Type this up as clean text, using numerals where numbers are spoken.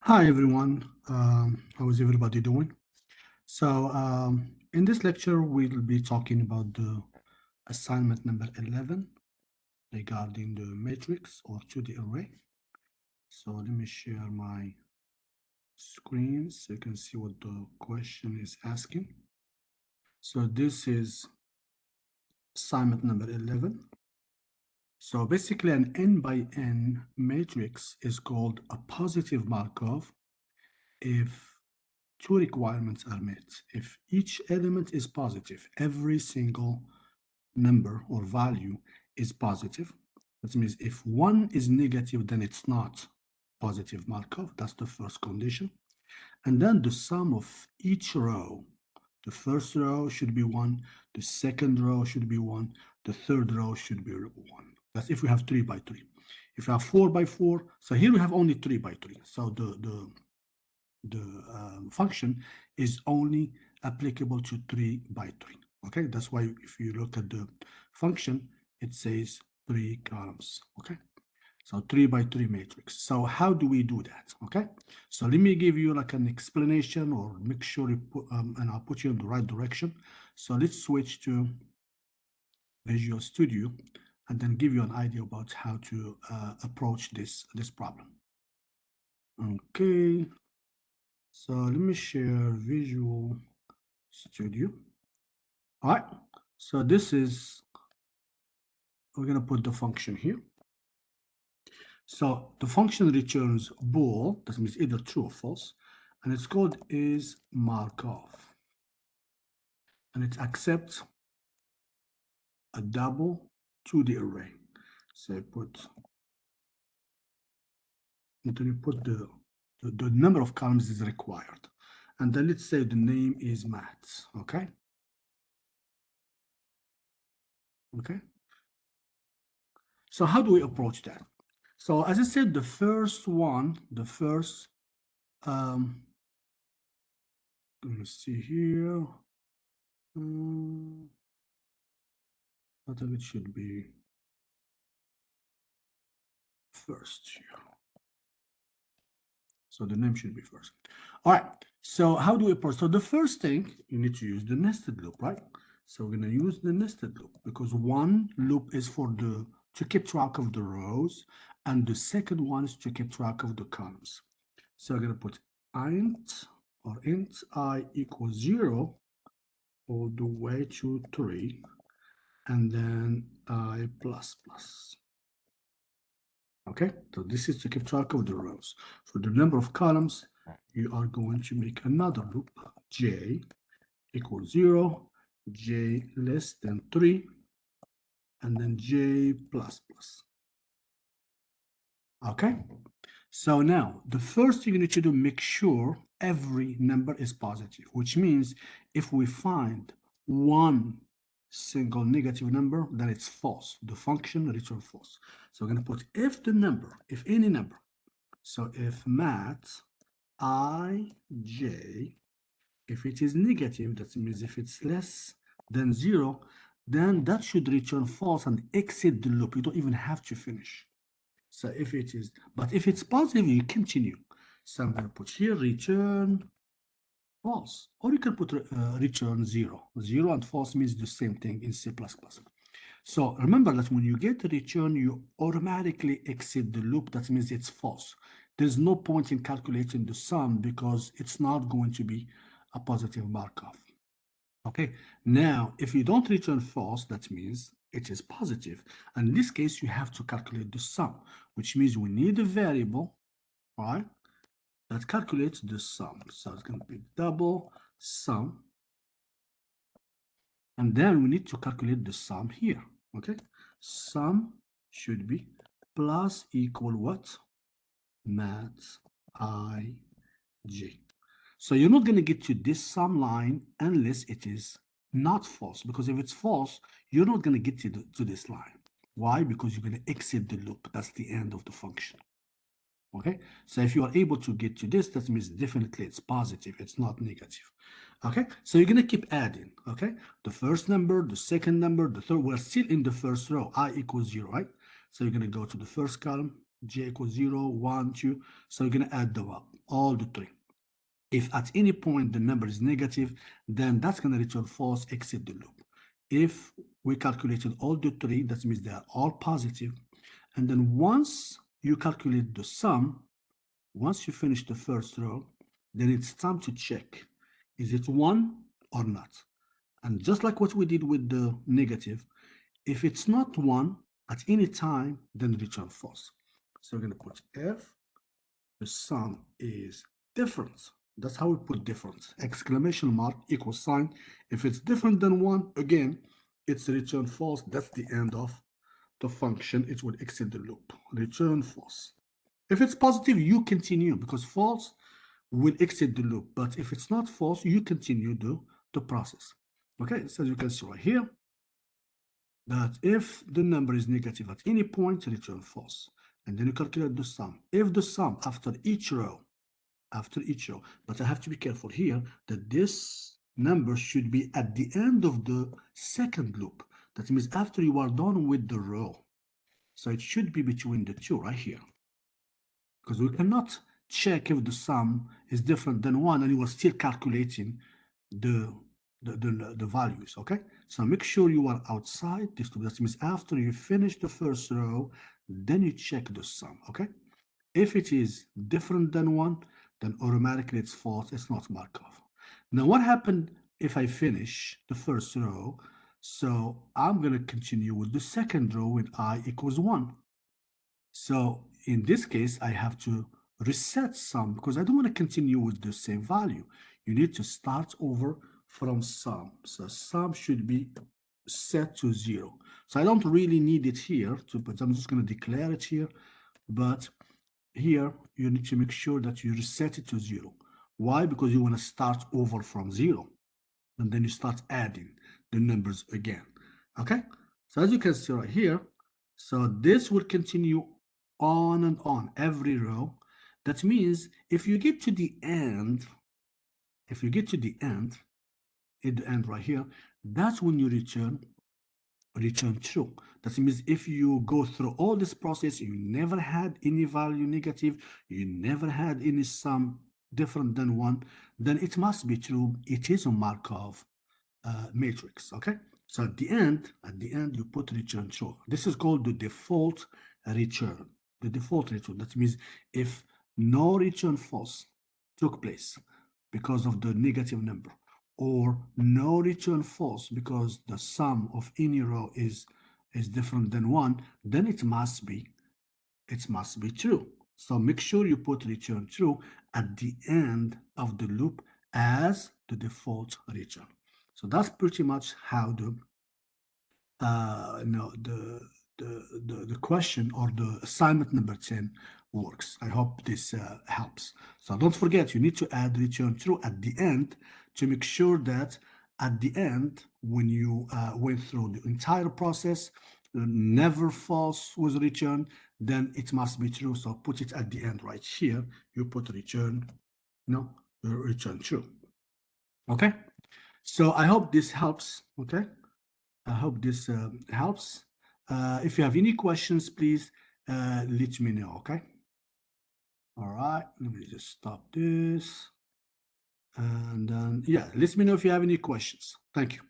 Hi everyone, how is everybody doing? So in this lecture, we'll be talking about the assignment number 11 regarding the matrix or 2D array. So let me share my screen so you can see what the question is asking. So this is assignment number 11. So basically an n by n matrix is called a positive Markov if two requirements are met. If each element is positive, every single number or value is positive. That means if one is negative, then it's not positive Markov. That's the first condition. And then the sum of each row, the first row should be 1, the second row should be 1, the third row should be 1. That's if we have 3 by 3. If we have 4 by 4, so here we have only 3 by 3. So the function is only applicable to 3 by 3. Okay, that's why if you look at the function, it says 3 columns. Okay, so 3 by 3 matrix. So how do we do that? Okay, so let me give you like an explanation or make sure you put and I'll put you in the right direction. So let's switch to Visual Studio and then give you an idea about how to approach this problem. Okay, so let me share Visual Studio. All right, so this is, we're going to put the function here. So the function returns bool, that means either true or false, and its code is Markov. And it accepts a double 2D array. So I put, until you put the number of columns is required. And then let's say the name is maths, okay? Okay. So how do we approach that? So as I said, the first one, let me see here. I think it should be first here. So the name should be first. All right. So how do we approach? So the first thing, you need to use the nested loop, right? So we're going to use the nested loop because one loop is for to keep track of the rows, and the second one is to keep track of the columns. So we're going to put int I equals 0 all the way to 3, and then I plus plus. Okay, so this is to keep track of the rows. For the number of columns, you are going to make another loop, j equals 0, j less than 3, and then j plus plus. Okay, so now the first thing you need to do, make sure every number is positive, which means if we find one single negative number, then it's false. The function returns false. So we're going to put if any number. So if math ij, if it is negative, that means if it's less than 0, then that should return false and exit the loop. You don't even have to finish. So if it is, but if it's positive, you continue. So I'm going to put here return false, or you can put return 0. 0 and false means the same thing in C++. So remember that when you get the return, you automatically exit the loop. That means it's false. There's no point in calculating the sum because it's not going to be a positive Markov. Okay, now if you don't return false, that means it is positive. And in this case, you have to calculate the sum, which means we need a variable, right, that calculates the sum. So it's going to be double sum. And then we need to calculate the sum here. Okay, sum should be plus equal what? Math ij. So you're not going to get to this sum line unless it is not false, because if it's false, you're not going to get to this line. Why? Because you're going to exit the loop. That's the end of the function. Okay, so if you are able to get to this, that means definitely it's positive, it's not negative. Okay, so you're going to keep adding. Okay, the first number, the second number, the third. We're still in the first row, I equals 0, right? So you're going to go to the first column, j equals 0, 1, 2. So you're going to add them up, all the three. If at any point the number is negative, then that's going to return false, exit the loop. If we calculated all the three, that means they are all positive. And then once you calculate the sum, once you finish the first row, then it's time to check, is it 1 or not? And just like what we did with the negative, if it's not 1 at any time, then return false. So we're going to put if the sum is different. That's how we put difference. Exclamation mark equals sign. If it's different than 1, again, it's return false. That's the end of the function. It will exit the loop. Return false. If it's positive, you continue, because false will exit the loop. But if it's not false, you continue the process. Okay, so you can see right here that if the number is negative at any point, return false. And then you calculate the sum. If the sum after each row, but I have to be careful here that this number should be at the end of the second loop. That means after you are done with the row. So it should be between the two right here. Because we cannot check if the sum is different than 1 and you are still calculating the values, okay? So make sure you are outside this loop. That means after you finish the first row, then you check the sum, okay? If it is different than 1, then automatically it's false, it's not Markov. Now what happened if I finish the first row? So I'm going to continue with the second row when I equals 1. So in this case, I have to reset sum because I don't want to continue with the same value. You need to start over from sum. So sum should be set to 0. So I don't really need it here, but I'm just going to declare it here. But here, you need to make sure that you reset it to 0. Why? Because you want to start over from 0. And then you start adding the numbers again. Okay? So as you can see right here, so this will continue on and on every row. That means if you get to the end, at the end right here, that's when you return true. That means if you go through all this process, you never had any value negative, you never had any sum different than 1, then it must be true. It is a Markov matrix, okay? So at the end, you put return true. This is called the default return. The default return. That means if no return false took place because of the negative number, or no return false because the sum of any row is different than 1, then it must be true. So make sure you put return true at the end of the loop as the default return. So that's pretty much how the question or the assignment number 10 works. I hope this helps. So don't forget, you need to add return true at the end to make sure that at the end, when you went through the entire process, never false was returned, then it must be true. So put it at the end right here. You put return true. Okay. So I hope this helps. Okay. I hope this helps. If you have any questions, please let me know, okay? All right, let me just stop this. And yeah, let me know if you have any questions. Thank you.